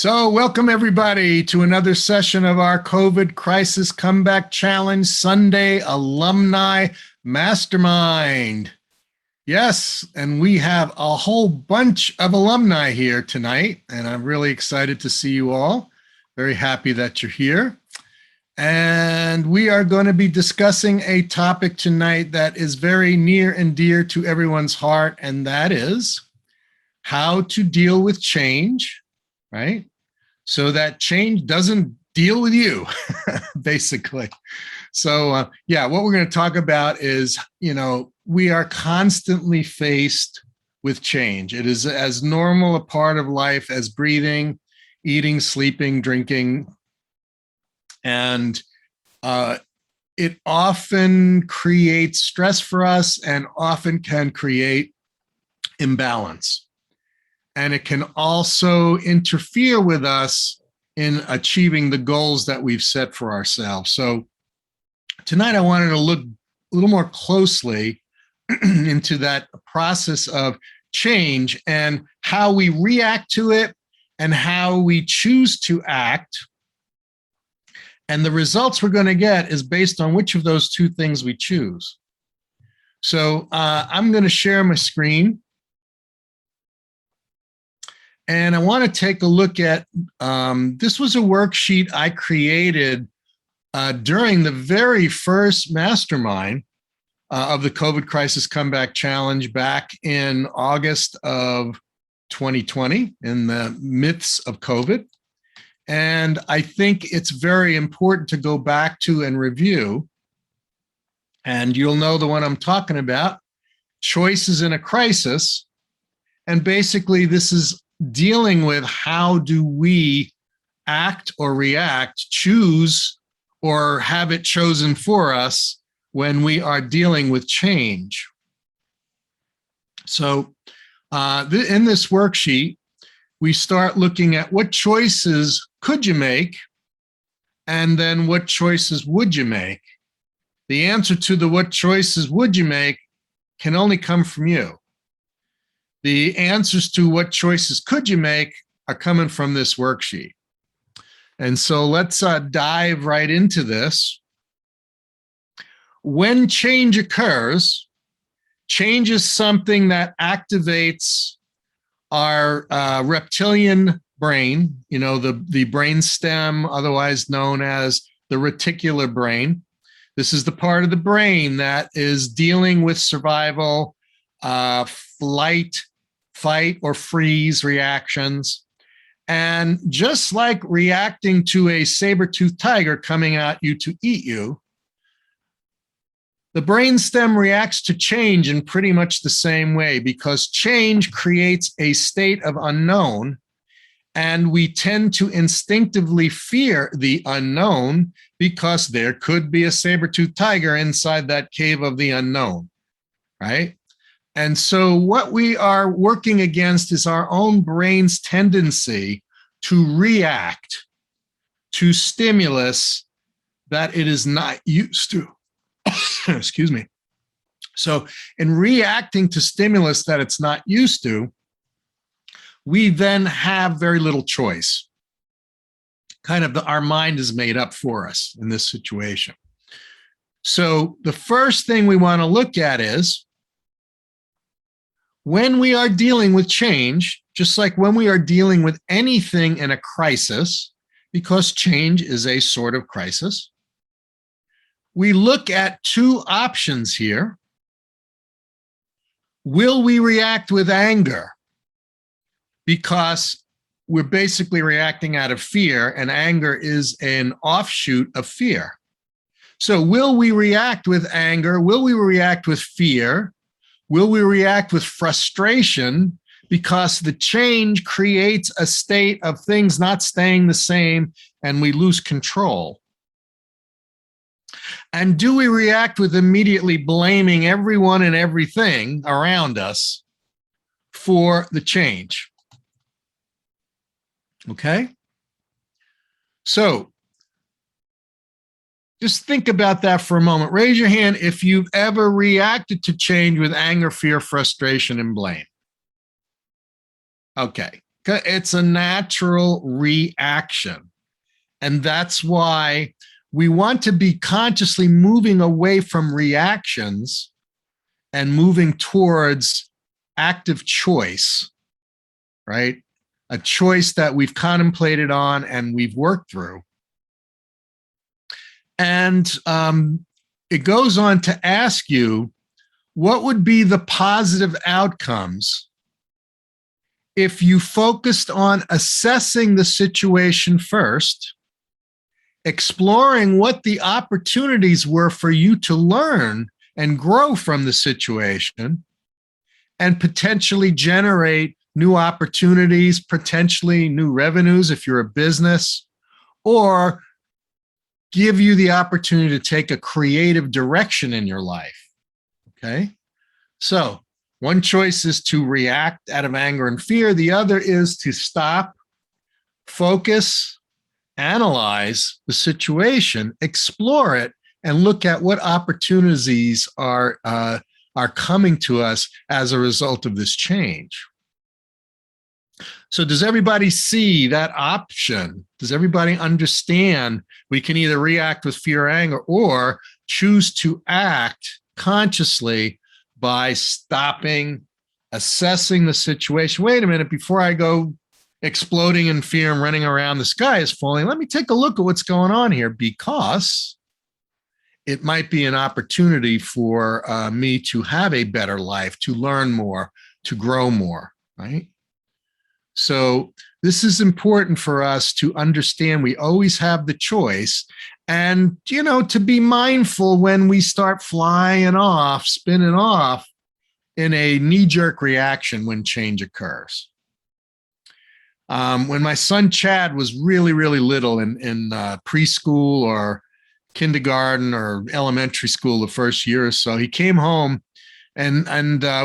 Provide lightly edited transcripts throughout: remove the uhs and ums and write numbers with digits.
So welcome everybody to another session of our COVID Crisis Comeback Challenge Sunday Alumni Mastermind. Yes, and we have a whole bunch of alumni here tonight, and I'm really excited to see you all. Very happy that you're here. And we are going to be discussing a topic tonight that is very near and dear to everyone's heart, and that is how to deal with change, right? So that change doesn't deal with you, basically. So yeah, what we're going to talk about is, we are constantly faced with change. It is as normal a part of life as breathing, eating, sleeping, drinking. And it often creates stress for us and often can create imbalance. And it can also interfere with us in achieving the goals that we've set for ourselves. So tonight I wanted to look a little more closely into that process of change and how we react to it and how we choose to act. And the results we're going to get is based on which of those two things we choose. So I'm going to share my screen. And I want to take a look at, this was a worksheet I created during the very first mastermind of the COVID Crisis Comeback Challenge back in August of 2020, in the midst of COVID. And I think it's very important to go back to and review. And you'll know the one I'm talking about, Choices in a Crisis. And basically this is dealing with how do we act or react, choose or have it chosen for us when we are dealing with change. So in this worksheet, we start looking at what choices could you make and then what choices would you make. The answer to the what choices would you make can only come from you. The answers to what choices could you make are coming from this worksheet. And so let's dive right into this. When change occurs, change is something that activates our reptilian brain, the brain stem, otherwise known as the reticular brain. This is the part of the brain that is dealing with survival, flight, fight, or freeze reactions. And just like reacting to a saber-toothed tiger coming at you to eat you, the brainstem reacts to change in pretty much the same way, because change creates a state of unknown, and we tend to instinctively fear the unknown because there could be a saber-toothed tiger inside that cave of the unknown, right? And so what we are working against is our own brain's tendency to react to stimulus that it is not used to. Excuse me. So in reacting to stimulus that it's not used to, we then have very little choice. Our mind is made up for us in this situation. So the first thing we want to look at is, when we are dealing with change, just like when we are dealing with anything in a crisis, because change is a sort of crisis, we look at two options here. Will we react with anger? Because we're basically reacting out of fear, and anger is an offshoot of fear. So will we react with anger? Will we react with fear? Will we react with frustration because the change creates a state of things not staying the same and we lose control? And do we react with immediately blaming everyone and everything around us for the change? Okay? So just think about that for a moment. Raise your hand if you've ever reacted to change with anger, fear, frustration, and blame. Okay, It's a natural reaction. And that's why we want to be consciously moving away from reactions and moving towards active choice, right? A choice that we've contemplated on and we've worked through. And it goes on to ask you, what would be the positive outcomes if you focused on assessing the situation first, exploring what the opportunities were for you to learn and grow from the situation, and potentially generate new opportunities, potentially new revenues if you're a business, or give you the opportunity to take a creative direction in your life, okay? So one choice is to react out of anger and fear. The other is to stop, focus, analyze the situation, explore it, and look at what opportunities are coming to us as a result of this change. So does everybody see that option? Does everybody understand we can either react with fear or anger or choose to act consciously by stopping, assessing the situation? Wait a minute, before I go exploding in fear and running around, the sky is falling, let me take a look at what's going on here, because it might be an opportunity for me to have a better life, to learn more, to grow more, right? So this is important for us to understand. We always have the choice, and, you know, to be mindful when we start flying off, spinning off in a knee-jerk reaction when change occurs. When my son Chad was really, really little in preschool or kindergarten or elementary school, the first year or so, he came home and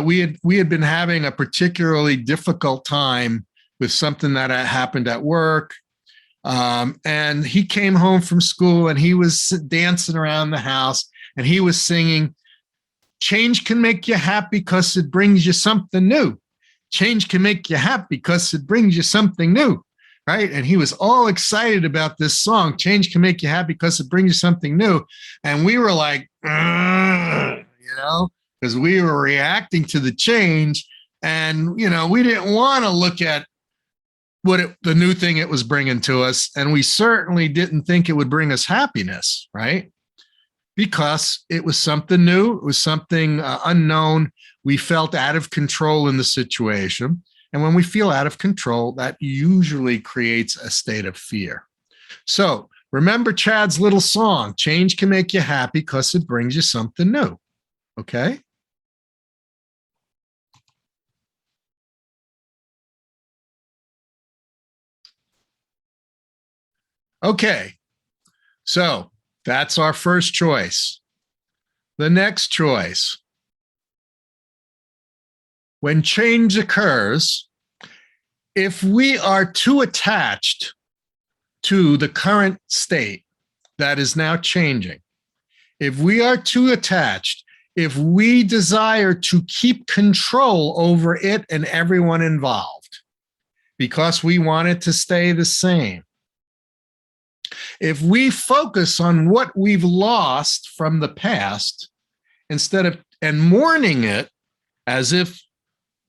we had been having a particularly difficult time with something that had happened at work. And he came home from school and he was dancing around the house and he was singing, "Change can make you happy because it brings you something new. Change can make you happy because it brings you something new," right? And he was all excited about this song, "Change can make you happy because it brings you something new." And we were like, you know, because we were reacting to the change, and, you know, we didn't want to look at the new thing it was bringing to us. And we certainly didn't think it would bring us happiness, right? Because it was something new. It was something unknown. We felt out of control in the situation. And when we feel out of control, that usually creates a state of fear. So remember Chad's little song, "Change can make you happy because it brings you something new." Okay? Okay. So that's our first choice. The next choice: when change occurs, if we are too attached to the current state that is now changing, if we are too attached, if we desire to keep control over it and everyone involved because we want it to stay the same, if we focus on what we've lost from the past instead of and mourning it as if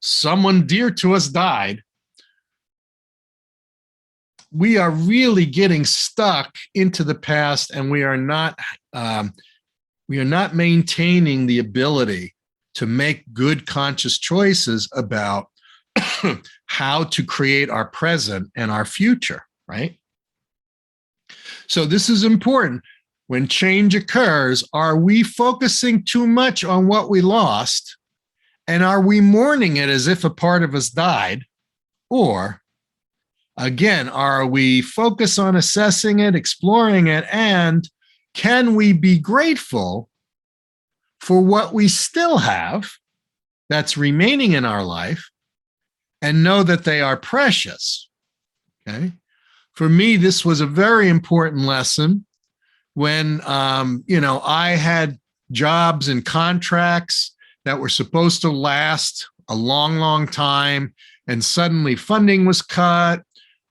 someone dear to us died, we are really getting stuck into the past, and we are not maintaining the ability to make good conscious choices about how to create our present and our future, right? So this is important. When change occurs, are we focusing too much on what we lost? And are we mourning it as if a part of us died? Or, again, are we focused on assessing it, exploring it, and can we be grateful for what we still have that's remaining in our life and know that they are precious? Okay. For me, this was a very important lesson when, I had jobs and contracts that were supposed to last a long, long time. and suddenly funding was cut,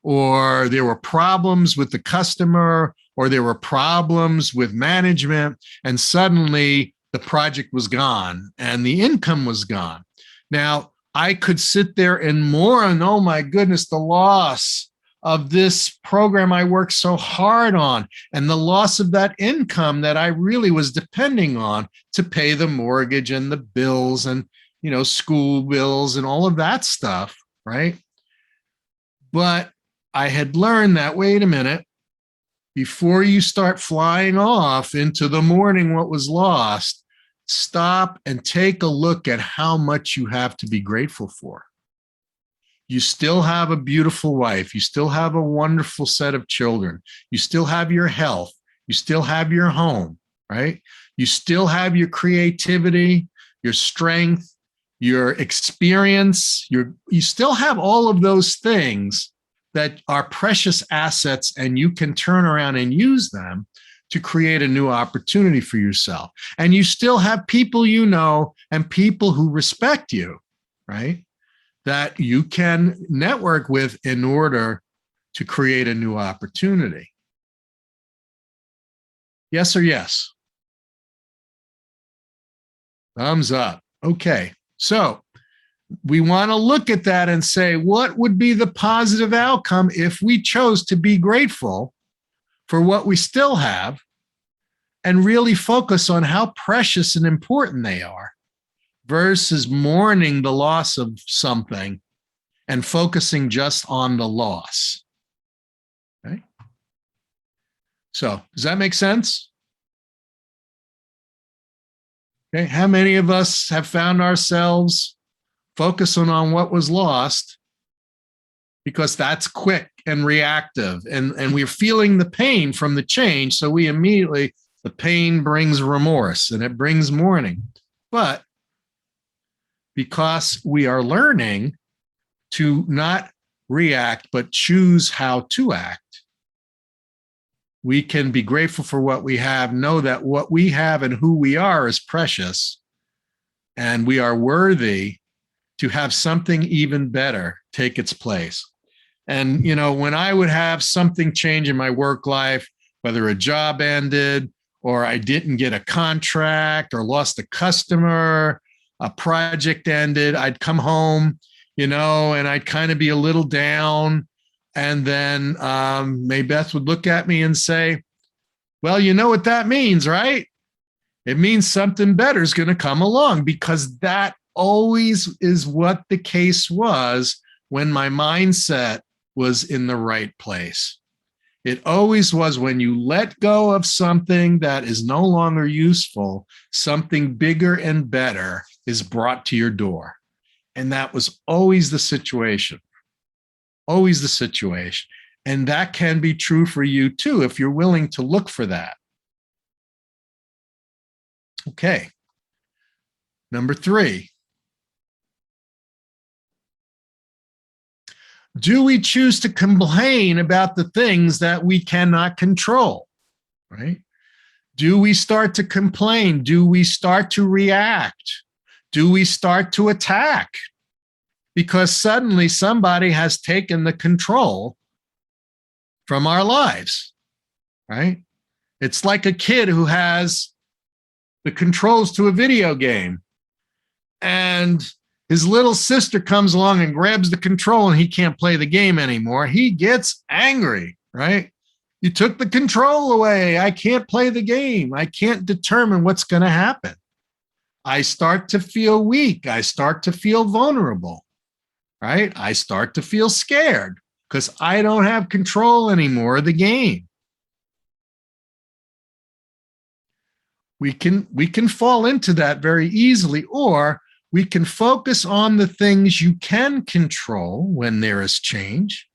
or there were problems with the customer, or there were problems with management, and suddenly the project was gone and the income was gone. Now, I could sit there and mourn, oh my goodness, the loss of this program I worked so hard on, and the loss of that income that I really was depending on to pay the mortgage and the bills and, school bills and all of that stuff, right? But I had learned that, wait a minute, before you start flying off into the morning what was lost, stop and take a look at how much you have to be grateful for. You still have a beautiful wife. You still have a wonderful set of children. You still have your health. You still have your home, right? You still have your creativity, your strength, your experience. You still have all of those things that are precious assets, and you can turn around and use them to create a new opportunity for yourself. And you still have people you know and people who respect you, right? That you can network with in order to create a new opportunity. Yes or yes? Thumbs up. Okay. So we want to look at that and say, what would be the positive outcome if we chose to be grateful for what we still have and really focus on how precious and important they are versus mourning the loss of something and focusing just on the loss? Okay. So does that make sense? Okay. How many of us have found ourselves focusing on what was lost because that's quick and reactive, and we're feeling the pain from the change, so we immediately, the pain brings remorse and it brings mourning. But because we are learning to not react but choose how to act, we can be grateful for what we have, know that what we have and who we are is precious, and we are worthy to have something even better take its place. And, when I would have something change in my work life, whether a job ended or I didn't get a contract or lost a customer, a project ended, I'd come home, and I'd kind of be a little down. And then Maybeth would look at me and say, well, you know what that means, right? It means something better is going to come along, because that always is what the case was when my mindset was in the right place. It always was. When you let go of something that is no longer useful, something bigger and better is brought to your door. And that was always the situation. Always the situation. And that can be true for you too, if you're willing to look for that. Okay. Number 3. Do we choose to complain about the things that we cannot control, right? Do we start to complain? Do we start to react? Do we start to attack? Because suddenly somebody has taken the control from our lives, right? It's like a kid who has the controls to a video game, and his little sister comes along and grabs the control and he can't play the game anymore. He gets angry, right? You took the control away. I can't play the game. I can't determine what's going to happen. I start to feel weak. I start to feel vulnerable, right? I start to feel scared because I don't have control anymore of the game. We can fall into that very easily, or we can focus on the things you can control when there is change,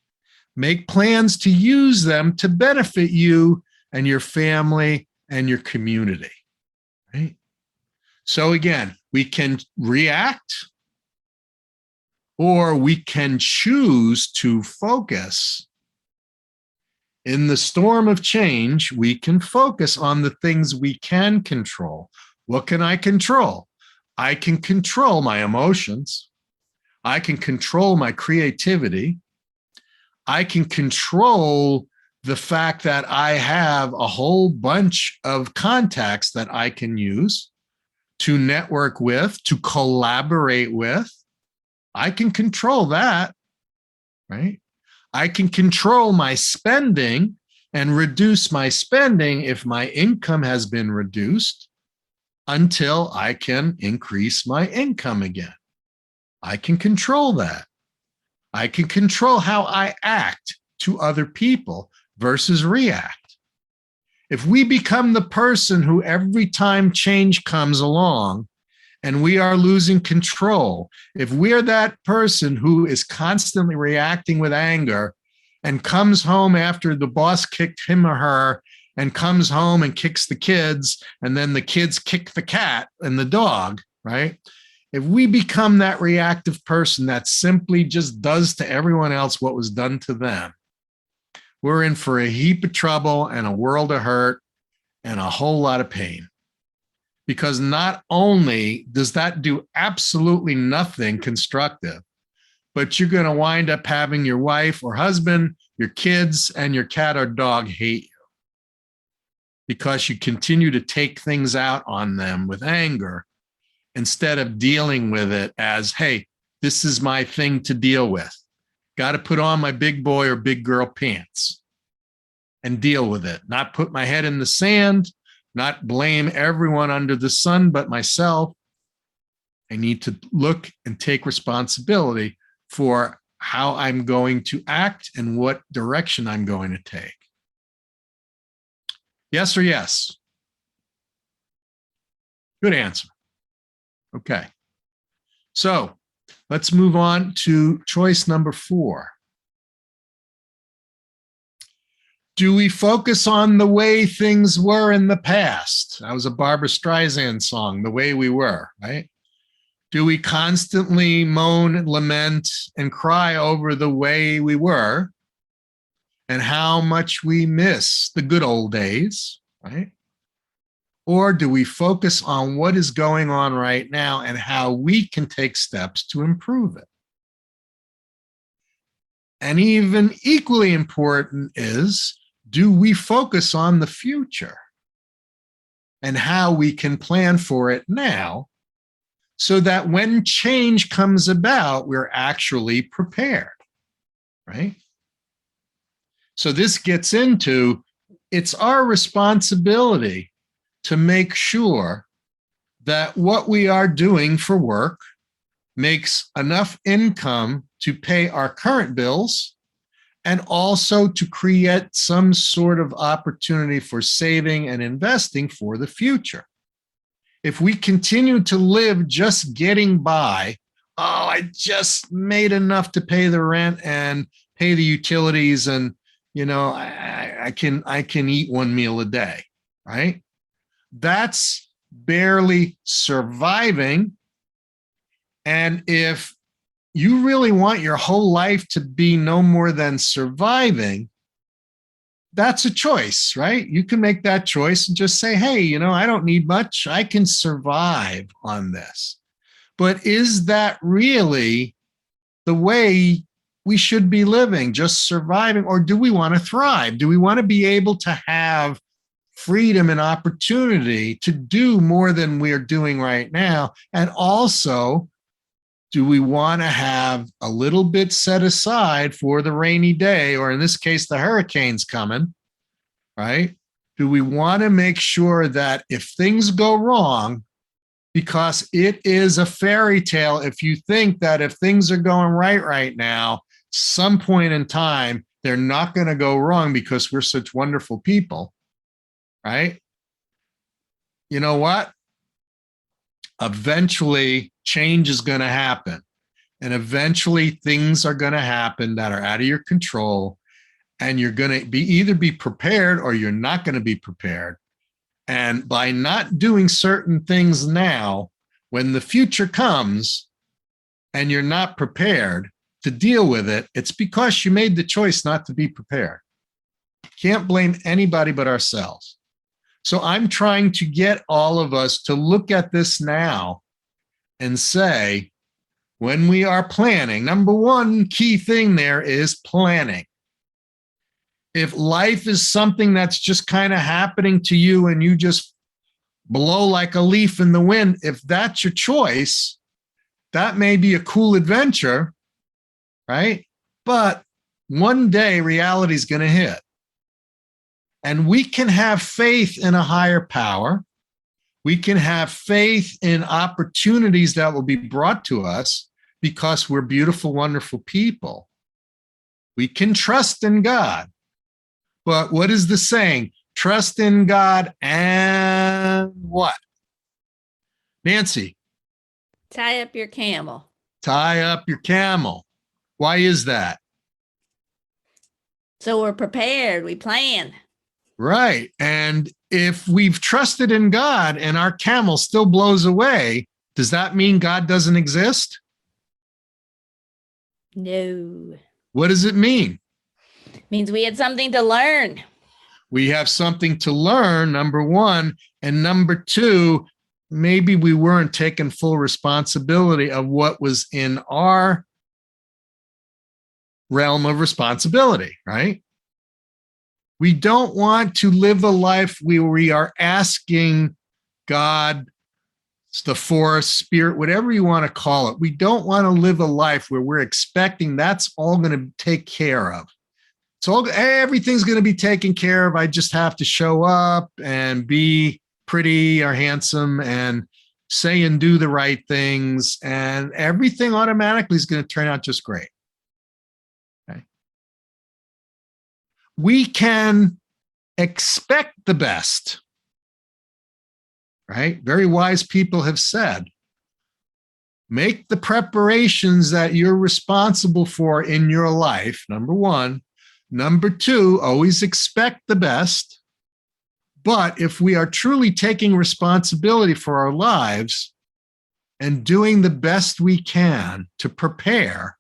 make plans to use them to benefit you and your family and your community, right? So again, we can react, or we can choose to focus. In the storm of change, we can focus on the things we can control. What can I control? I can control my emotions. I can control my creativity. I can control the fact that I have a whole bunch of contacts that I can use to network with, to collaborate with. I can control that, right? I can control my spending and reduce my spending if my income has been reduced until I can increase my income again. I can control that. I can control how I act to other people versus react. If we become the person who every time change comes along and we are losing control, if we're that person who is constantly reacting with anger and comes home after the boss kicked him or her and comes home and kicks the kids, and then the kids kick the cat and the dog, right? If we become that reactive person that simply just does to everyone else what was done to them, we're in for a heap of trouble and a world of hurt and a whole lot of pain. Because not only does that do absolutely nothing constructive, but you're going to wind up having your wife or husband, your kids, and your cat or dog hate you because you continue to take things out on them with anger instead of dealing with it as, hey, this is my thing to deal with. Got to put on my big boy or big girl pants and deal with it. Not put my head in the sand, not blame everyone under the sun but myself. I need to look and take responsibility for how I'm going to act and what direction I'm going to take. Yes or yes? Good answer. Okay. So let's move on to choice number 4. Do we focus on the way things were in the past? That was a Barbra Streisand song, The Way We Were, right? Do we constantly moan, lament, and cry over the way we were and how much we miss the good old days, right? Or do we focus on what is going on right now and how we can take steps to improve it? And even equally important is, do we focus on the future and how we can plan for it now so that when change comes about, we're actually prepared, right? So this gets into, it's our responsibility to make sure that what we are doing for work makes enough income to pay our current bills and also to create some sort of opportunity for saving and investing for the future. If we continue to live just getting by, oh, I just made enough to pay the rent and pay the utilities, and I can eat one meal a day, right? That's barely surviving. And if you really want your whole life to be no more than surviving, that's a choice, right? You can make that choice and just say, hey, I don't need much. I can survive on this. But is that really the way we should be living, just surviving? Or do we want to thrive? Do we want to be able to have freedom and opportunity to do more than we are doing right now? And also, do we want to have a little bit set aside for the rainy day, or in this case, the hurricane's coming, right? Do we want to make sure that if things go wrong, because it is a fairy tale, if you think that if things are going right now, some point in time, they're not going to go wrong because we're such wonderful people, right? You know what? Eventually, change is going to happen. And eventually, things are going to happen that are out of your control. And you're going to either be prepared or you're not going to be prepared. And by not doing certain things now, when the future comes and you're not prepared to deal with it, it's because you made the choice not to be prepared. Can't blame anybody but ourselves. So I'm trying to get all of us to look at this now and say, when we are planning, number one key thing there is planning. If life is something that's just kind of happening to you and you just blow like a leaf in the wind, if that's your choice, that may be a cool adventure, right? But one day reality is going to hit. And we can have faith in a higher power. We can have faith in opportunities that will be brought to us because we're beautiful, wonderful people. We can trust in God. But what is the saying? Trust in God and what? Nancy? Tie up your camel. Tie up your camel. Why is that? So we're prepared. We plan. Right. And if we've trusted in God and our camel still blows away, does that mean God doesn't exist? No. What does it mean? Means we had something to learn. We have something to learn, number one. And number two, maybe we weren't taking full responsibility of what was in our realm of responsibility, right? We don't want to live a life where we are asking God, the force, spirit, whatever you want to call it. We don't want to live a life where we're expecting that's all going to take care of. So everything's going to be taken care of. I just have to show up and be pretty or handsome and say and do the right things, and everything automatically is going to turn out just great. Okay. We can expect the best, right? Very wise people have said, make the preparations that you're responsible for in your life, number one. Number two, always expect the best. But if we are truly taking responsibility for our lives and doing the best we can to prepare,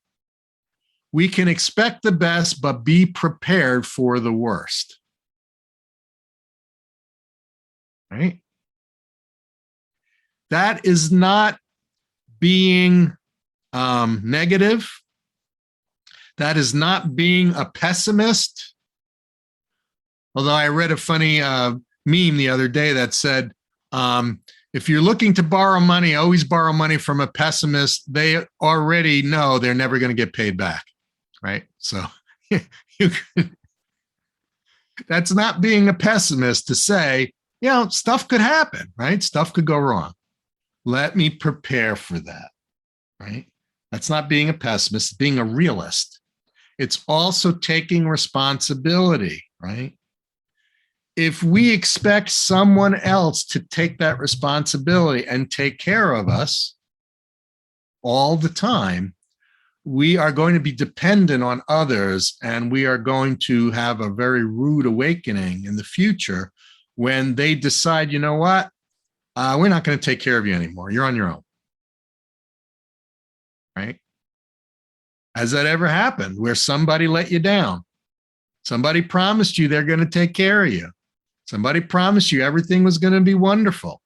we can expect the best, but be prepared for the worst. Right? That is not being negative. That is not being a pessimist. Although I read a funny meme the other day that said, if you're looking to borrow money, always borrow money from a pessimist. They already know they're never going to get paid back, right? So that's not being a pessimist to say, you know, stuff could happen, right? Stuff could go wrong. Let me prepare for that, right? That's not being a pessimist, being a realist. It's also taking responsibility, right? If we expect someone else to take that responsibility and take care of us all the time, we are going to be dependent on others, and we are going to have a very rude awakening in the future when they decide, you know what, we're not going to take care of you anymore. You're on your own, right? Has that ever happened where somebody let you down? Somebody promised you they're going to take care of you. Somebody promised you everything was going to be wonderful.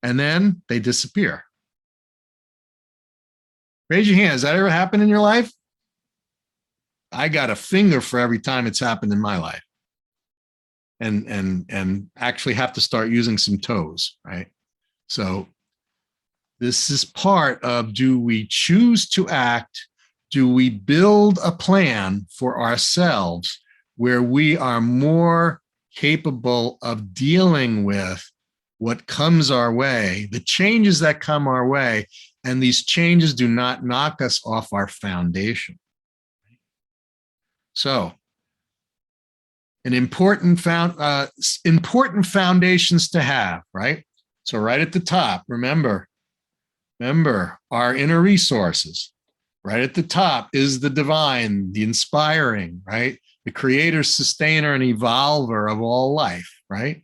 And then they disappear. Raise your hand. Has that ever happened in your life? I got a finger for every time it's happened in my life. And actually have to start using some toes, right? So this is part of, do we choose to act? Do we build a plan for ourselves where we are more capable of dealing with what comes our way, the changes that come our way, and these changes do not knock us off our foundation? So, an important foundations to have, right? So right at the top, remember our inner resources. Right at the top is the divine, the inspiring, right? The creator, sustainer, and evolver of all life, right?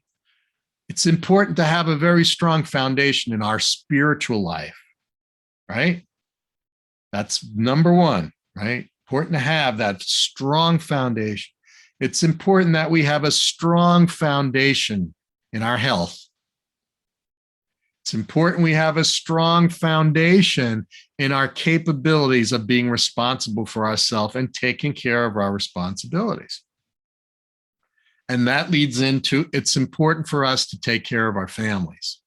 It's important to have a very strong foundation in our spiritual life, right? That's number one, right? Important to have that strong foundation. It's important that we have a strong foundation in our health. It's important we have a strong foundation in our capabilities of being responsible for ourselves and taking care of our responsibilities. And that leads into, it's important for us to take care of our families.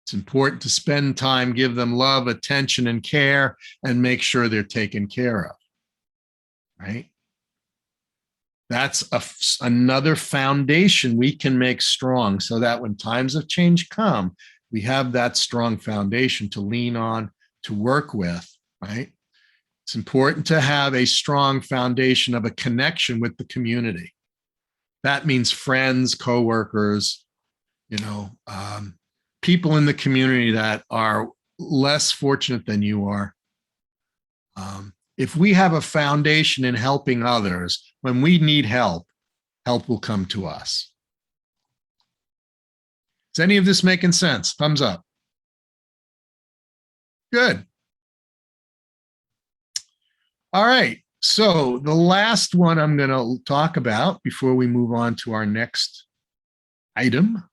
It's important to spend time, give them love, attention, and care, and make sure they're taken care of, right? That's another foundation we can make strong so that when times of change come, we have that strong foundation to lean on, to work with, right? It's important to have a strong foundation of a connection with the community. That means friends, coworkers, people in the community that are less fortunate than you are. If we have a foundation in helping others, when we need help, help will come to us. Is any of this making sense? Thumbs up. Good. All right. So the last one I'm going to talk about before we move on to our next item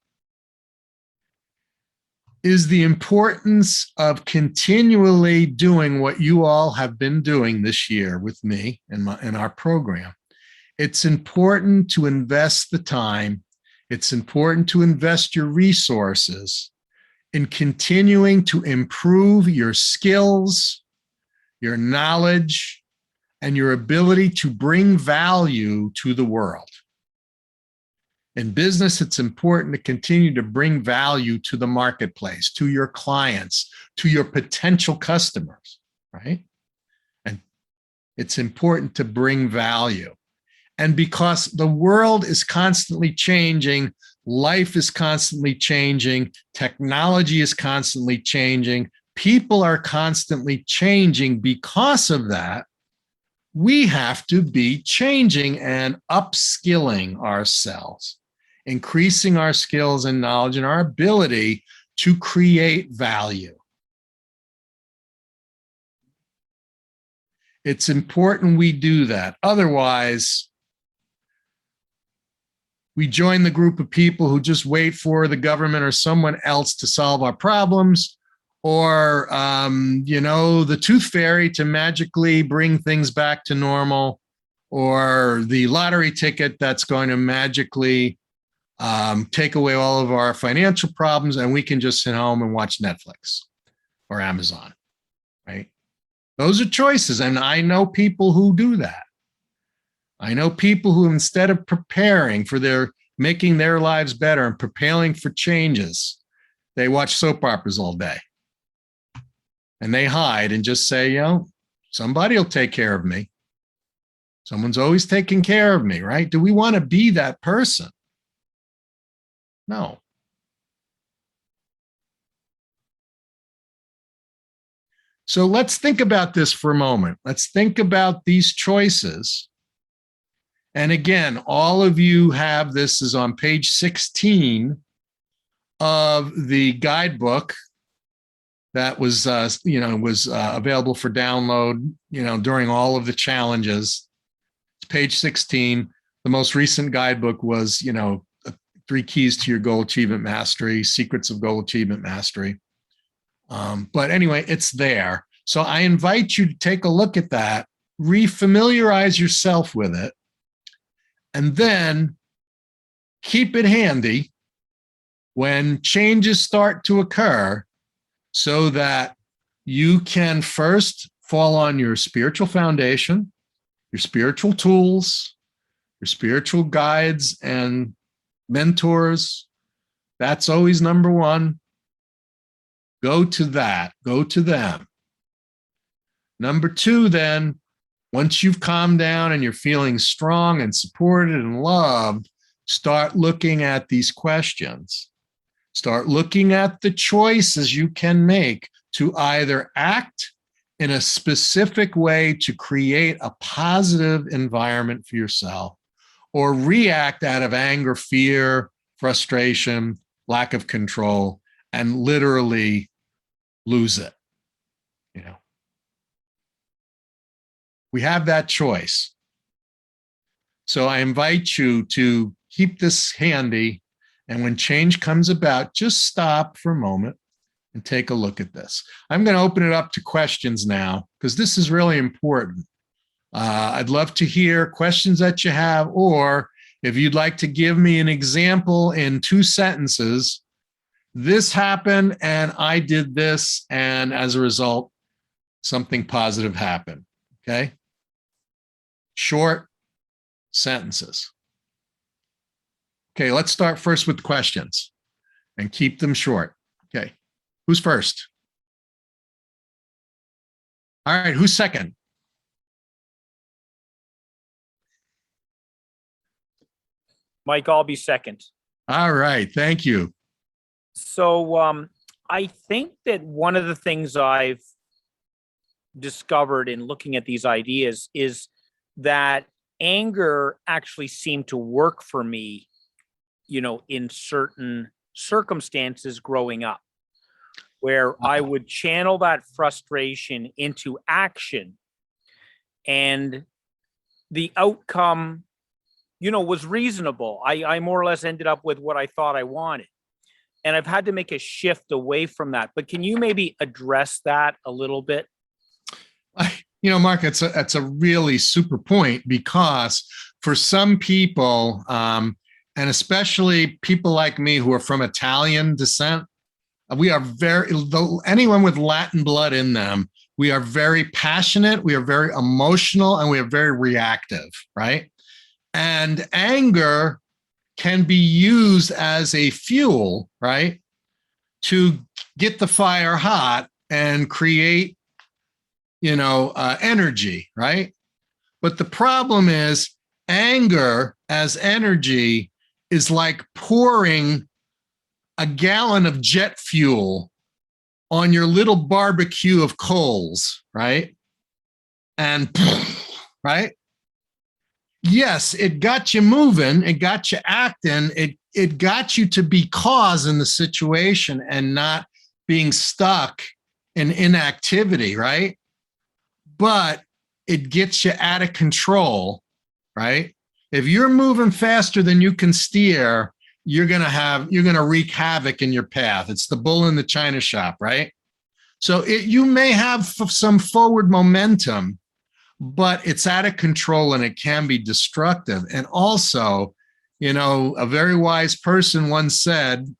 is the importance of continually doing what you all have been doing this year with me and our program. It's important to invest the time. It's important to invest your resources in continuing to improve your skills, your knowledge, and your ability to bring value to the world. In business, it's important to continue to bring value to the marketplace, to your clients, to your potential customers, right? And it's important to bring value. And because the world is constantly changing, life is constantly changing, technology is constantly changing, people are constantly changing. Because of that, we have to be changing and upskilling ourselves, increasing our skills and knowledge and our ability to create value. It's important we do that. Otherwise, we join the group of people who just wait for the government or someone else to solve our problems, or, the tooth fairy to magically bring things back to normal, or the lottery ticket that's going to magically take away all of our financial problems, and we can just sit home and watch Netflix or Amazon, right? Those are choices, and I know people who do that. I know people who, instead of preparing for making their lives better and preparing for changes, they watch soap operas all day. And they hide and just say, somebody will take care of me. Someone's always taking care of me, right? Do we want to be that person? No. So let's think about this for a moment. Let's think about these choices. And again, all of you have this is on page 16 of the guidebook that was, available for download, during all of the challenges. It's page 16. The most recent guidebook was, 3 Keys to Your Goal Achievement Mastery, Secrets of Goal Achievement Mastery. But anyway, it's there. So I invite you to take a look at that, refamiliarize yourself with it, and then keep it handy when changes start to occur so that you can first fall on your spiritual foundation, your spiritual tools, your spiritual guides and mentors. That's always number one. Go to that. Go to them. Number two, then, once you've calmed down and you're feeling strong and supported and loved, start looking at these questions. Start looking at the choices you can make to either act in a specific way to create a positive environment for yourself, or react out of anger, fear, frustration, lack of control, and literally lose it. We have that choice. So I invite you to keep this handy And when change comes about, just stop for a moment and take a look at this. I'm going to open it up to questions now because this is really important. I'd love to hear questions that you have, or if you'd like to give me an example in 2 sentences, this happened and I did this, and as a result, something positive happened. Okay. Short sentences. Okay, let's start first with questions and keep them short. Okay, who's first? All right, who's second? Mike, I'll be second. All right, thank you. So I think that one of the things I've discovered in looking at these ideas is that anger actually seemed to work for me, in certain circumstances growing up, where I would channel that frustration into action, and the outcome, was reasonable. I more or less ended up with what I thought I wanted. And I've had to make a shift away from that. But can you maybe address that a little bit? Mark, it's a really super point, because for some people, and especially people like me who are from Italian descent, we are anyone with Latin blood in them, we are very passionate, we are very emotional, and we are very reactive, right? And anger can be used as a fuel, right, to get the fire hot and create, energy, right? But the problem is anger as energy is like pouring a gallon of jet fuel on your little barbecue of coals, right? And right? Yes, it got you moving, it got you acting, it got you to be cause in the situation and not being stuck in inactivity, right? But it gets you out of control, right? If you're moving faster than you can steer, you're going to wreak havoc in your path. It's the bull in the china shop, right? So you may have some forward momentum, but it's out of control and it can be destructive. And also, a very wise person once said,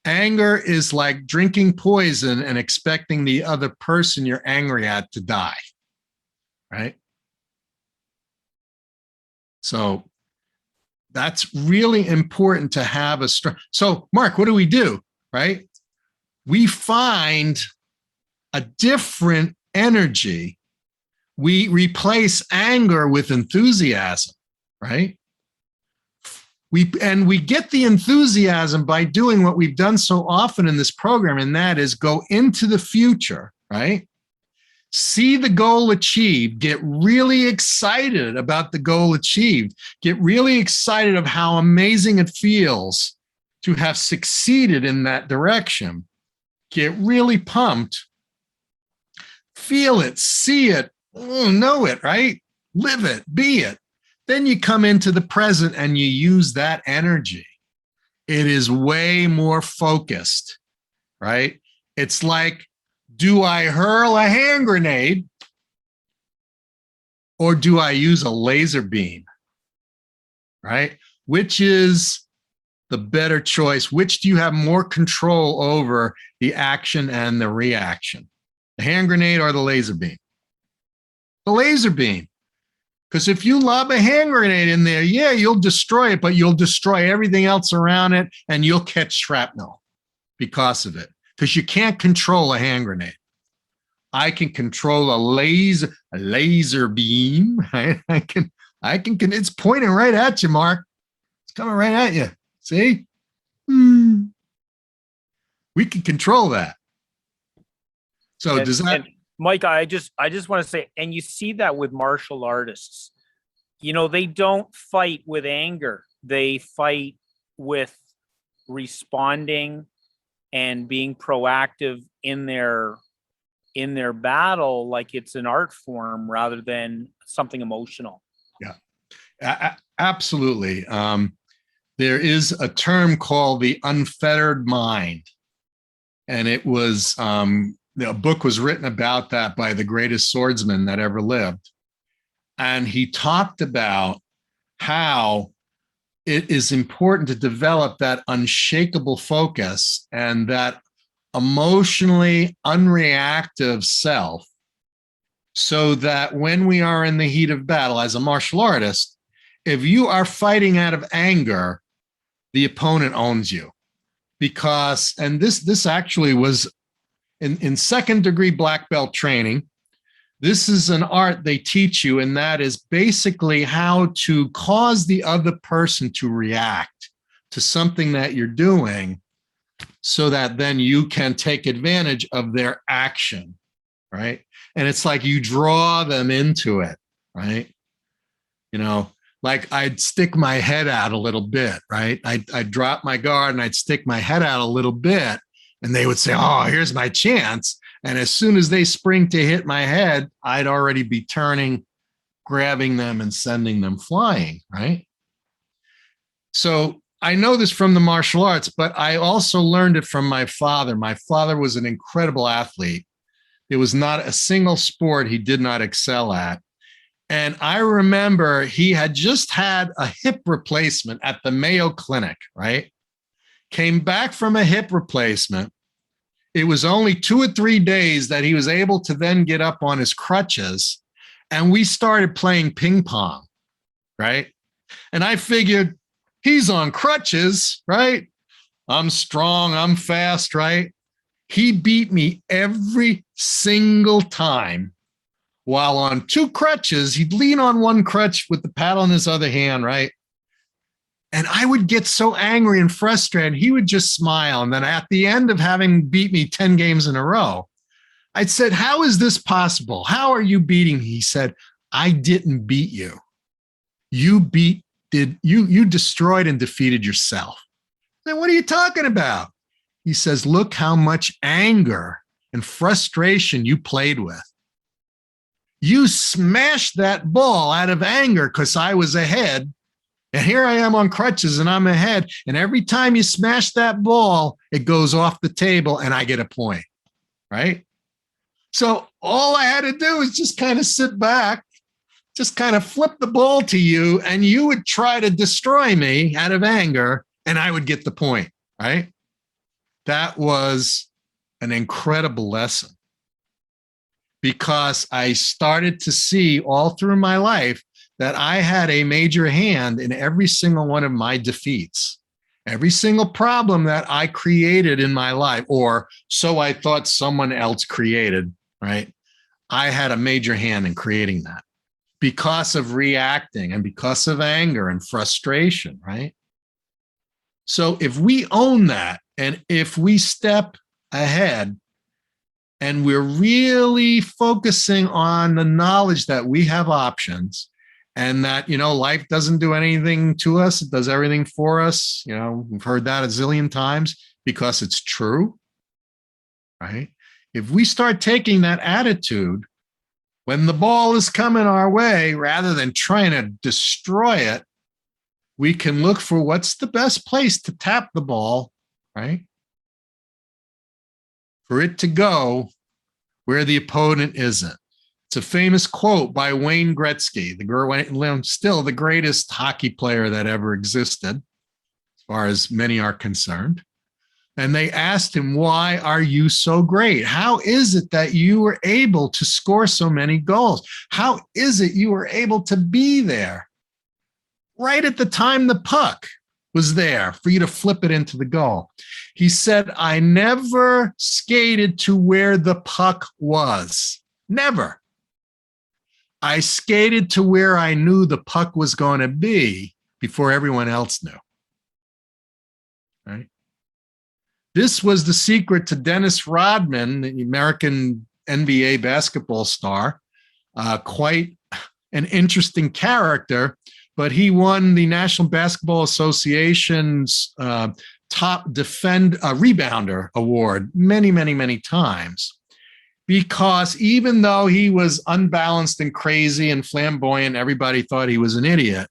anger is like drinking poison and expecting the other person you're angry at to die, right? So that's really important to have a strong. So, Mark, what do? Right? We find a different energy. We replace anger with enthusiasm, right? We get the enthusiasm by doing what we've done so often in this program, and that is go into the future, right? See the goal achieved, get really excited about the goal achieved, get really excited of how amazing it feels to have succeeded in that direction, get really pumped, feel it, see it, know it, right? Live it, be it. Then you come into the present and you use that energy. It is way more focused, right? It's like, do I hurl a hand grenade or do I use a laser beam, right? Which is the better choice? Which do you have more control over the action and the reaction? The hand grenade or the laser beam? The laser beam. Because if you lob a hand grenade in there, yeah, you'll destroy it, but you'll destroy everything else around it and you'll catch shrapnel because of it. Because you can't control a hand grenade. I can control a laser beam. Right? I can, it's pointing right at you, Mark. It's coming right at you. See? We can control that. So does that? Mike, I just want to say, and you see that with martial artists, they don't fight with anger. They fight with responding and being proactive in their battle, like it's an art form rather than something emotional. Yeah, absolutely. there is a term called the unfettered mind. And it was, a book was written about that by the greatest swordsman that ever lived. And he talked about how it is important to develop that unshakable focus and that emotionally unreactive self, so that when we are in the heat of battle as a martial artist, if you are fighting out of anger, the opponent owns you. Because, and this actually was in second degree black belt training, this is an art they teach you, and that is basically how to cause the other person to react to something that you're doing, so that then you can take advantage of their action, right? And it's like you draw them into it, right? You know, like I'd stick my head out a little bit, right? I'd drop my guard and I'd stick my head out a little bit, and they would say, oh, here's my chance. And as soon as they spring to hit my head, I'd already be turning, grabbing them and sending them flying, right? So I know this from the martial arts, but I also learned it from my father. My father was an incredible athlete. There was not a single sport he did not excel at. And I remember he had just had a hip replacement at the Mayo Clinic, right? Came back from a hip replacement. It was only 2 or 3 days that he was able to then get up on his crutches, and we started playing ping pong, right? And I figured, he's on crutches, right? I'm strong, I'm fast, right? He beat me every single time. While on 2 crutches, he'd lean on one crutch with the paddle in his other hand, right? And I would get so angry and frustrated. He would just smile. And then at the end of having beat me 10 games in a row, I'd said, how is this possible? How are you beating me? He said, I didn't beat you. You destroyed and defeated yourself. Then what are you talking about? He says, look how much anger and frustration you played with. You smashed that ball out of anger because I was ahead. And here I am on crutches and I'm ahead. And every time you smash that ball, it goes off the table and I get a point, right? So all I had to do is just kind of sit back, just kind of flip the ball to you, and you would try to destroy me out of anger and I would get the point, right? That was an incredible lesson, because I started to see all through my life that I had a major hand in every single one of my defeats. Every single problem that I created in my life, or so I thought someone else created, right? I had a major hand in creating that because of reacting and because of anger and frustration, right? So if we own that, and if we step ahead and we're really focusing on the knowledge that we have options, and that, you know, life doesn't do anything to us, it does everything for us. You know, we've heard that a zillion times because it's true, right? If we start taking that attitude when the ball is coming our way, rather than trying to destroy it, we can look for what's the best place to tap the ball, right? For it to go where the opponent isn't. It's a famous quote by Wayne Gretzky, still the greatest hockey player that ever existed, as far as many are concerned. And they asked him, why are you so great? How is it that you were able to score so many goals? How is it you were able to be there right at the time the puck was there for you to flip it into the goal? He said, I never skated to where the puck was. Never. I skated to where I knew the puck was going to be before everyone else knew. Right? This was the secret to Dennis Rodman, the American NBA basketball star, quite an interesting character, but he won the National Basketball Association's top rebounder award many, many, many times. Because even though he was unbalanced and crazy and flamboyant, everybody thought he was an idiot.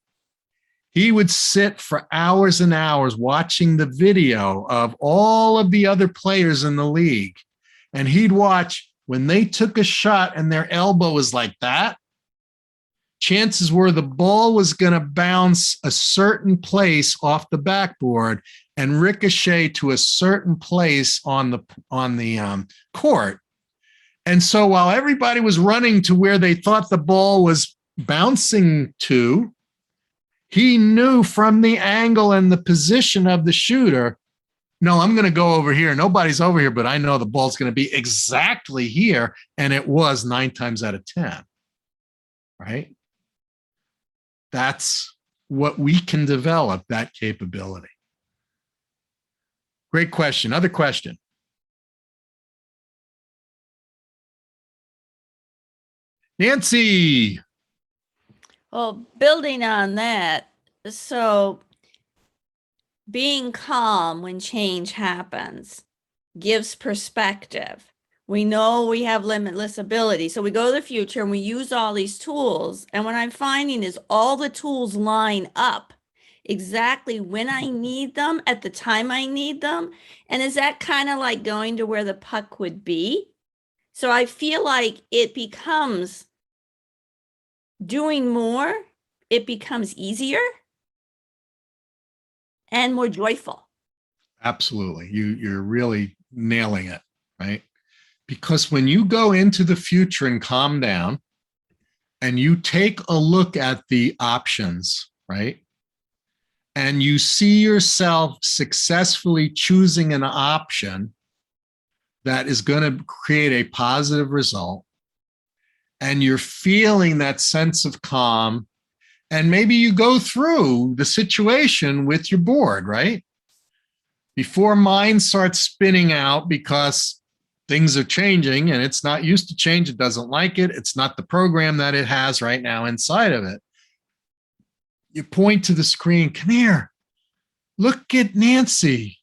He would sit for hours and hours watching the video of all of the other players in the league. And he'd watch when they took a shot and their elbow was like that, chances were the ball was going to bounce a certain place off the backboard and ricochet to a certain place on the court. And so while everybody was running to where they thought the ball was bouncing to, he knew from the angle and the position of the shooter, no, I'm going to go over here. Nobody's over here, but I know the ball's going to be exactly here. And it was 9 times out of 10, right? That's what we can develop, that capability. Great question. Other question. Nancy. Well, building on that, so being calm when change happens gives perspective. We know we have limitless ability. So we go to the future and we use all these tools. And what I'm finding is all the tools line up exactly when I need them at the time I need them. And is that kind of like going to where the puck would be? So I feel like it becomes doing more, it becomes easier and more joyful. Absolutely. You're really nailing it, right? Because when you go into the future and calm down and you take a look at the options, right? And you see yourself successfully choosing an option that is going to create a positive result, and you're feeling that sense of calm, and maybe you go through the situation with your board, right? Before mind starts spinning out because things are changing and it's not used to change, it doesn't like it, it's not the program that it has right now inside of it. You point to the screen, come here, look at Nancy.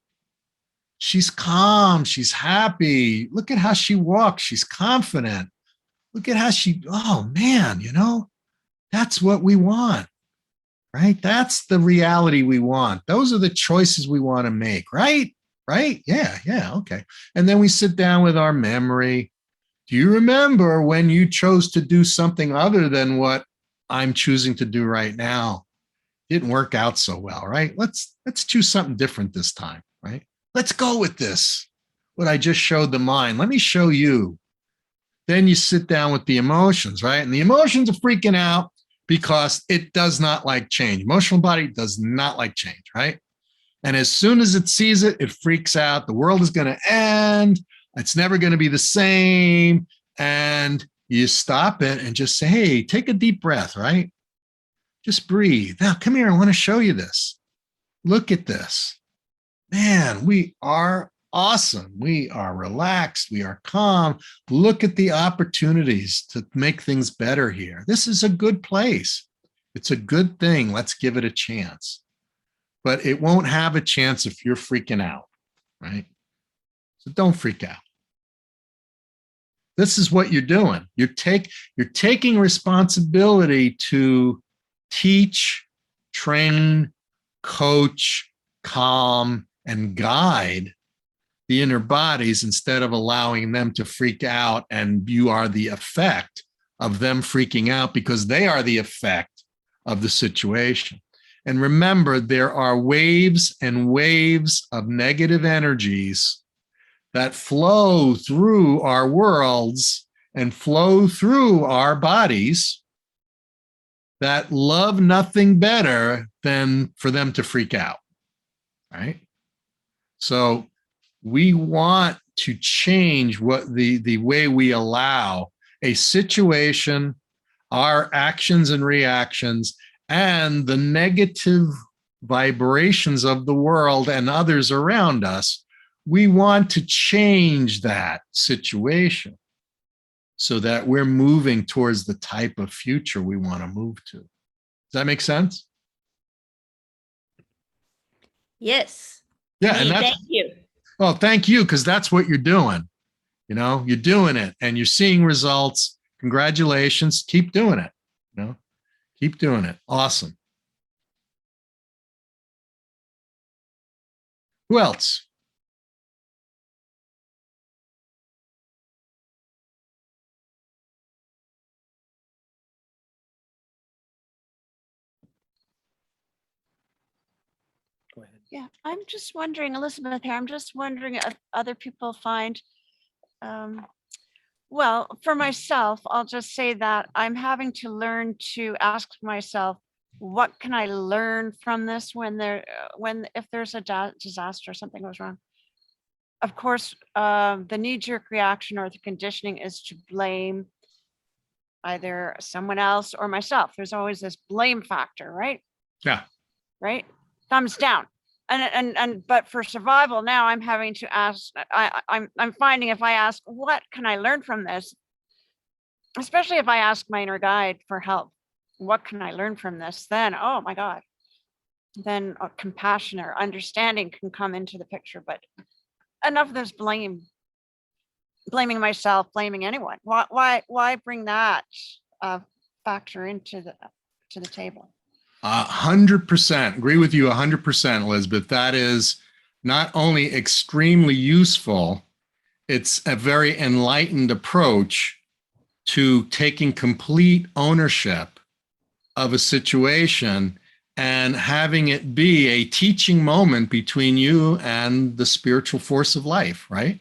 She's calm, she's happy. Look at how she walks, she's confident. Look at how oh man, that's what we want, right? That's the reality we want. Those are the choices we want to make, right? Right? Yeah, okay. And then we sit down with our memory. Do you remember when you chose to do something other than what I'm choosing to do right now? Didn't work out so well, right? Let's choose something different this time, right? Let's go with this. What I just showed the mind. Let me show you. Then you sit down with the emotions, right? And the emotions are freaking out because it does not like change. Emotional body does not like change, right? And as soon as it sees it, it freaks out. The world is going to end. It's never going to be the same. And you stop it and just say, hey, take a deep breath, right? Just breathe. Now, come here. I want to show you this. Look at this. Man, we are awesome. We are relaxed. We are calm. Look at the opportunities to make things better here. This is a good place. It's a good thing. Let's give it a chance. But it won't have a chance if you're freaking out, right? So don't freak out. This is what you're doing. You're taking responsibility to teach, train, coach, calm, and guide the inner bodies instead of allowing them to freak out, and you are the effect of them freaking out because they are the effect of the situation. And remember, there are waves and waves of negative energies that flow through our worlds and flow through our bodies that love nothing better than for them to freak out, right? So we want to change what the way we allow a situation, our actions and reactions, and the negative vibrations of the world and others around us. We want to change that situation so that we're moving towards the type of future we want to move to. Does that make sense? Yes. Yeah, and that's, Thank you. well, thank you, because that's what you're doing. You're doing it and you're seeing results. Congratulations. Keep doing it. Keep doing it. Awesome. Who else? Go ahead. Yeah, I'm just wondering, Elizabeth here, I'm just wondering if other people find, well, for myself, I'll just say that I'm having to learn to ask myself, what can I learn from this if there's a disaster, something goes wrong? Of course, the knee-jerk reaction or the conditioning is to blame either someone else or myself. There's always this blame factor, right? Yeah. Right? Thumbs down. But for survival now, I'm having to ask, I'm finding if I ask, what can I learn from this? Especially if I ask my inner guide for help, what can I learn from this? Then, oh my God, then compassion or understanding can come into the picture. But enough of this blaming myself, blaming anyone. Why bring that factor into the table? 100%. Agree with you 100%, Elizabeth. That is not only extremely useful, it's a very enlightened approach to taking complete ownership of a situation and having it be a teaching moment between you and the spiritual force of life, right?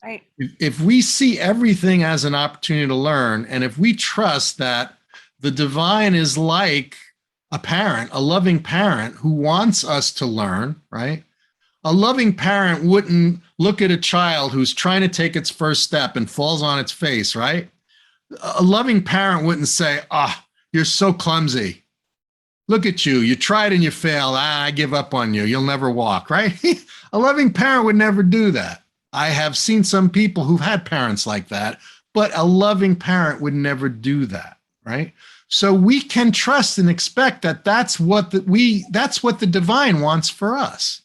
Right. If we see everything as an opportunity to learn, and if we trust that the divine is like a parent, a loving parent who wants us to learn, right? A loving parent wouldn't look at a child who's trying to take its first step and falls on its face, right? A loving parent wouldn't say, you're so clumsy. Look at you. You tried and you failed. I give up on you. You'll never walk, right? A loving parent would never do that. I have seen some people who've had parents like that, but a loving parent would never do that, right? So we can trust and expect that that's what the divine wants for us.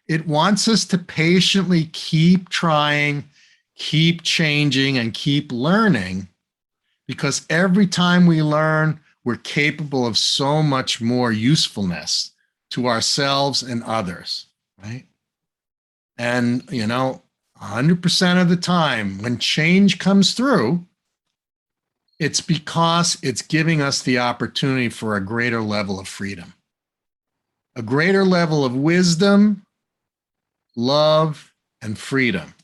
It wants us to patiently keep trying, keep changing, and keep learning, because every time we learn, we're capable of so much more usefulness to ourselves and others, right? And, 100% of the time when change comes through, it's because it's giving us the opportunity for a greater level of freedom, a greater level of wisdom, love, and freedom.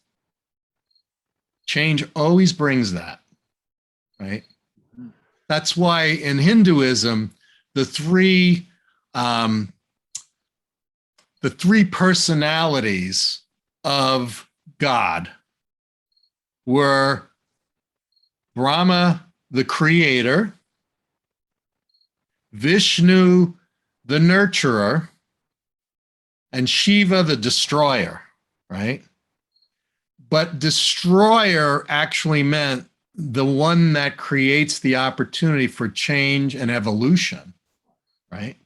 Change always brings that, right? That's why in Hinduism, the three personalities of God were Brahma, the creator, Vishnu, the nurturer, and Shiva, the destroyer, right? But destroyer actually meant the one that creates the opportunity for change and evolution, right?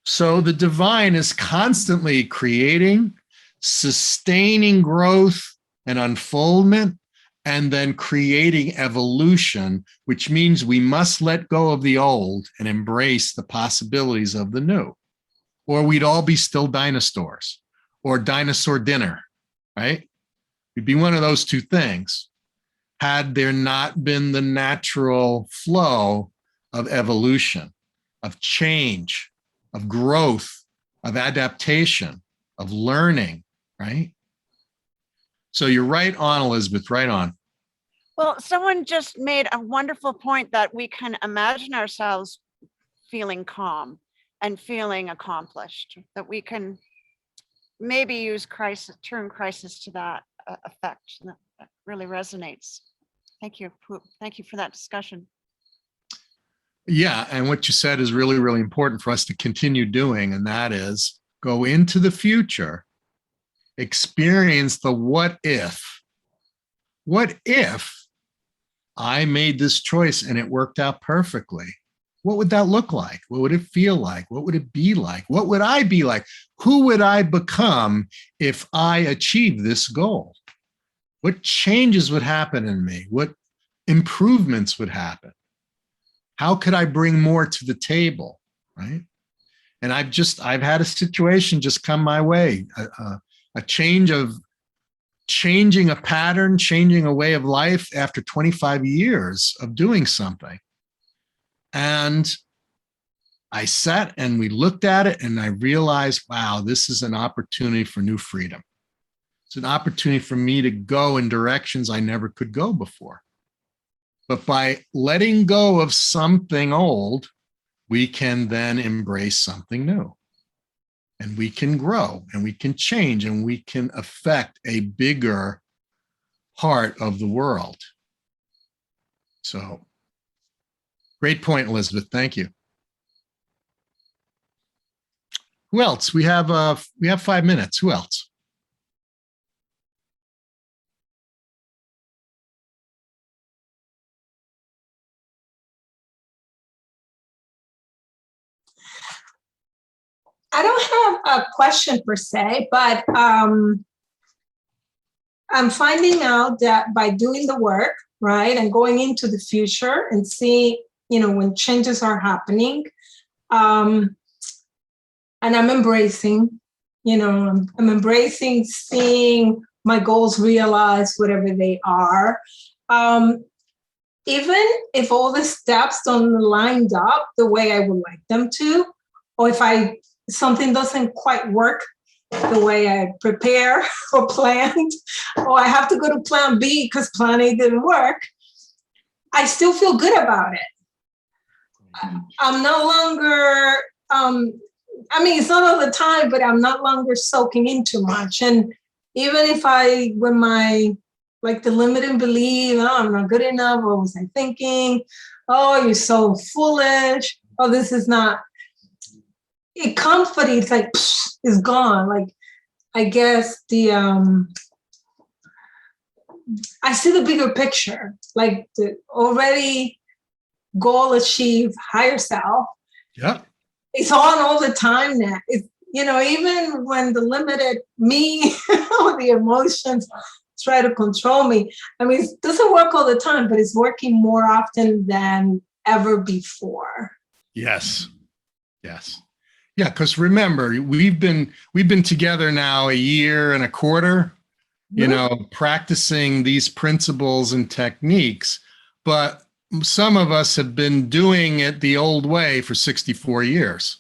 So the divine is constantly creating, sustaining growth and unfoldment, and then creating evolution, which means we must let go of the old and embrace the possibilities of the new, or we'd all be still dinosaurs or dinosaur dinner, right? It'd be one of those two things had there not been the natural flow of evolution, of change, of growth, of adaptation, of learning, right? So you're right on, Elizabeth, right on. Well, someone just made a wonderful point that we can imagine ourselves feeling calm and feeling accomplished, that we can maybe use crisis, turn crisis to that effect. That really resonates. Thank you. Thank you for that discussion. Yeah, and what you said is really, really important for us to continue doing, and that is go into the future, experience the what if. What if I made this choice and it worked out perfectly? What would that look like? What would it feel like? What would it be like? What would I be like? Who would I become if I achieved this goal? What changes would happen in me? What improvements would happen? How could I bring more to the table, right? And I've had a situation just come my way, a changing a pattern, changing a way of life after 25 years of doing something. And I sat and we looked at it and I realized, wow, this is an opportunity for new freedom. It's an opportunity for me to go in directions I never could go before. But by letting go of something old, we can then embrace something new. And we can grow and we can change and we can affect a bigger part of the world. So, great point, Elizabeth. Thank you. Who else? We have 5 minutes. Who else? I don't have a question per se, but I'm finding out that by doing the work, right, and going into the future and see, when changes are happening, and I'm embracing, I'm embracing seeing my goals realized, whatever they are. Even if all the steps don't line up the way I would like them to, or if something doesn't quite work the way I prepare or planned, or I have to go to plan B because plan A didn't work, I still feel good about it. I'm no longer, it's not all the time, but I'm no longer soaking in too much. And even if when the limiting belief, oh, I'm not good enough, what was I thinking? Oh, you're so foolish. Oh, this is not. It comes, but it's like, it's gone. Like, I guess I see the bigger picture, like the already goal achieved, higher self. Yeah. It's on all the time now. It's, even when the limited me or the emotions try to control me. It doesn't work all the time, but it's working more often than ever before. Yes. Yes. Yeah, because remember, we've been together now 1.25 years, practicing these principles and techniques, but some of us have been doing it the old way for 64 years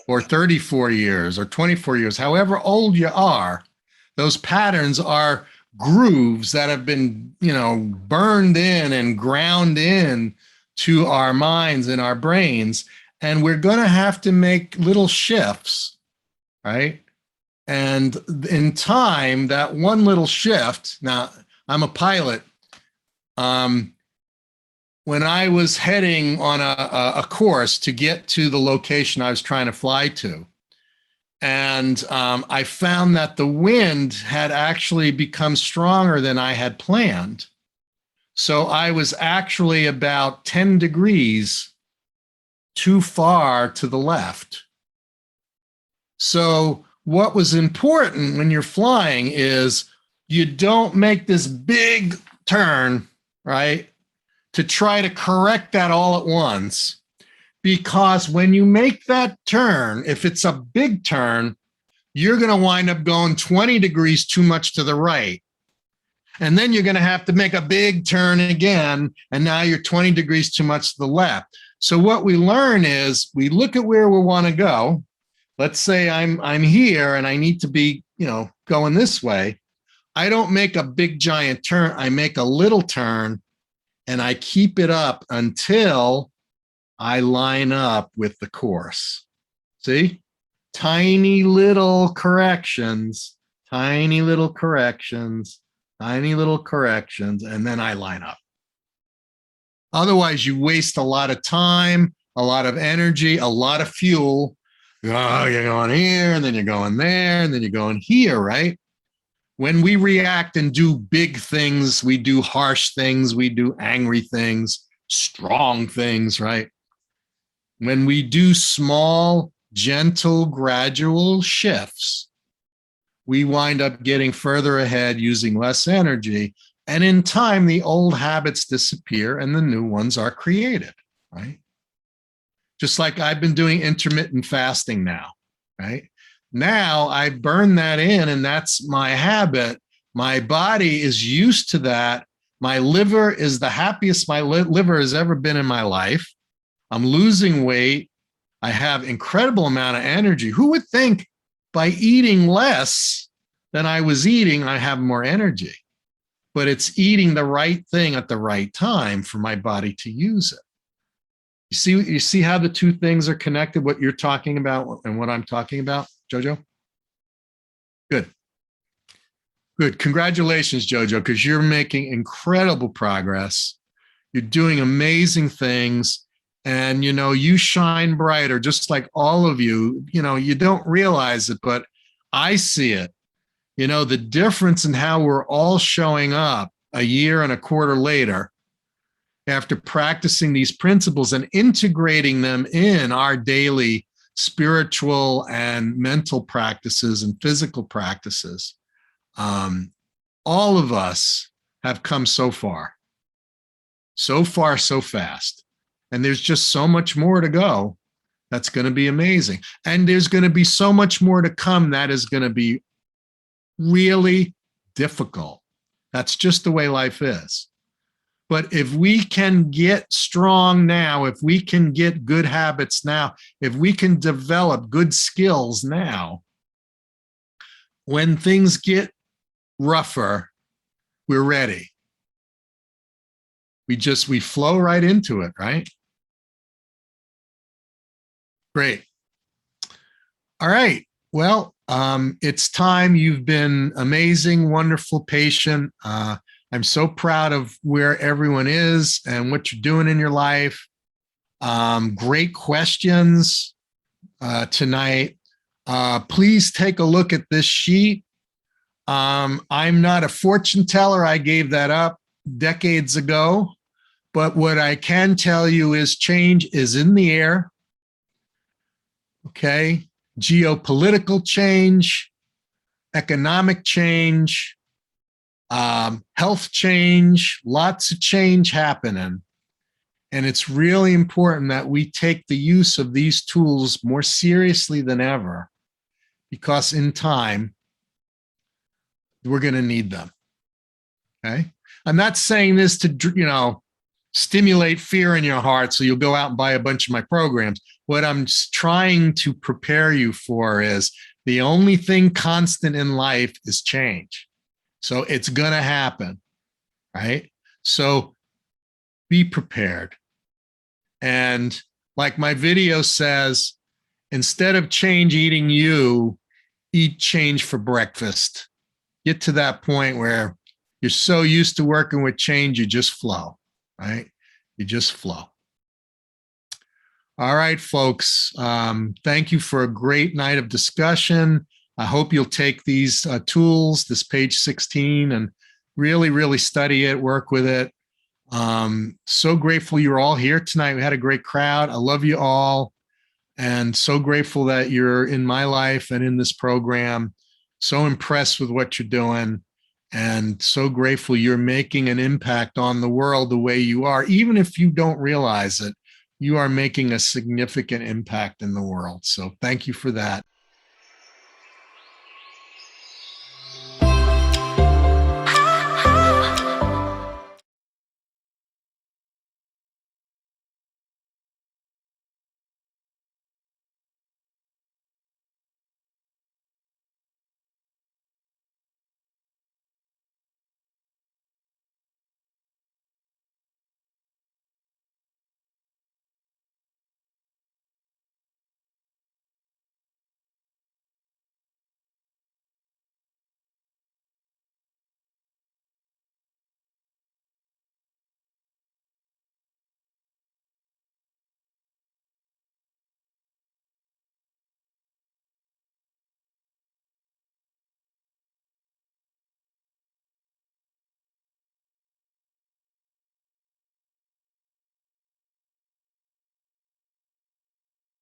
or 34 years or 24 years, however old you are. Those patterns are grooves that have been, burned in and ground in to our minds and our brains. And we're going to have to make little shifts, right? And in time, that one little shift, now I'm a pilot. When I was heading on a course to get to the location I was trying to fly to, and I found that the wind had actually become stronger than I had planned. So I was actually about 10 degrees too far to the left. So what was important when you're flying is you don't make this big turn, right, to try to correct that all at once. Because when you make that turn, if it's a big turn, you're going to wind up going 20 degrees too much to the right. And then you're going to have to make a big turn again. And now you're 20 degrees too much to the left. So what we learn is we look at where we want to go. Let's say I'm here and I need to be, going this way. I don't make a big giant turn. I make a little turn and I keep it up until I line up with the course. See? Tiny little corrections, and then I line up. Otherwise, you waste a lot of time, a lot of energy, a lot of fuel. Oh, you're going here, and then you're going there, and then you're going here, right? When we react and do big things, we do harsh things, we do angry things, strong things, right? When we do small, gentle, gradual shifts, we wind up getting further ahead using less energy. And in time, the old habits disappear and the new ones are created, right? just like I've been doing intermittent fasting now, right? Now I burn that in, and that's my habit. My body is used to that. My liver is the happiest my liver has ever been in my life. I'm losing weight. I have incredible amount of energy. Who would think by eating less than I was eating, I have more energy? But it's eating the right thing at the right time for my body to use it. You see how the two things are connected, what you're talking about and what I'm talking about, Jojo? Good. Good. Congratulations, Jojo, because you're making incredible progress. You're doing amazing things. And, you shine brighter, just like all of you. You don't realize it, but I see it. The difference in how we're all showing up a year and a quarter later after practicing these principles and integrating them in our daily spiritual and mental practices and physical practices. All of us have come so far, so fast. And there's just so much more to go. That's going to be amazing. And there's going to be so much more to come that is going to be really difficult. That's just the way life is. But if we can get strong now, if we can get good habits now, if we can develop good skills now, when things get rougher, we're ready. We flow right into it, right? Great. All right. Well, it's time. You've been amazing, wonderful, patient. I'm so proud of where everyone is and what you're doing in your life. Great questions tonight. Please take a look at this sheet. I'm not a fortune teller. I gave that up decades ago. But what I can tell you is change is in the air. Okay. Geopolitical change, economic change, health change, lots of change happening. And it's really important that we take the use of these tools more seriously than ever, because in time, we're going to need them. Okay. I'm not saying this to, stimulate fear in your heart so you'll go out and buy a bunch of my programs. What I'm trying to prepare you for is the only thing constant in life is change. So it's going to happen, right? So be prepared. And like my video says, instead of change eating you, eat change for breakfast. Get to that point where you're so used to working with change, you just flow, right? You just flow. All right, folks. Thank you for a great night of discussion. I hope you'll take these tools, this page 16, and really, really study it, work with it. So grateful you're all here tonight. We had a great crowd. I love you all. And so grateful that you're in my life and in this program. So impressed with what you're doing. And so grateful you're making an impact on the world the way you are. Even if you don't realize it, you are making a significant impact in the world. So thank you for that.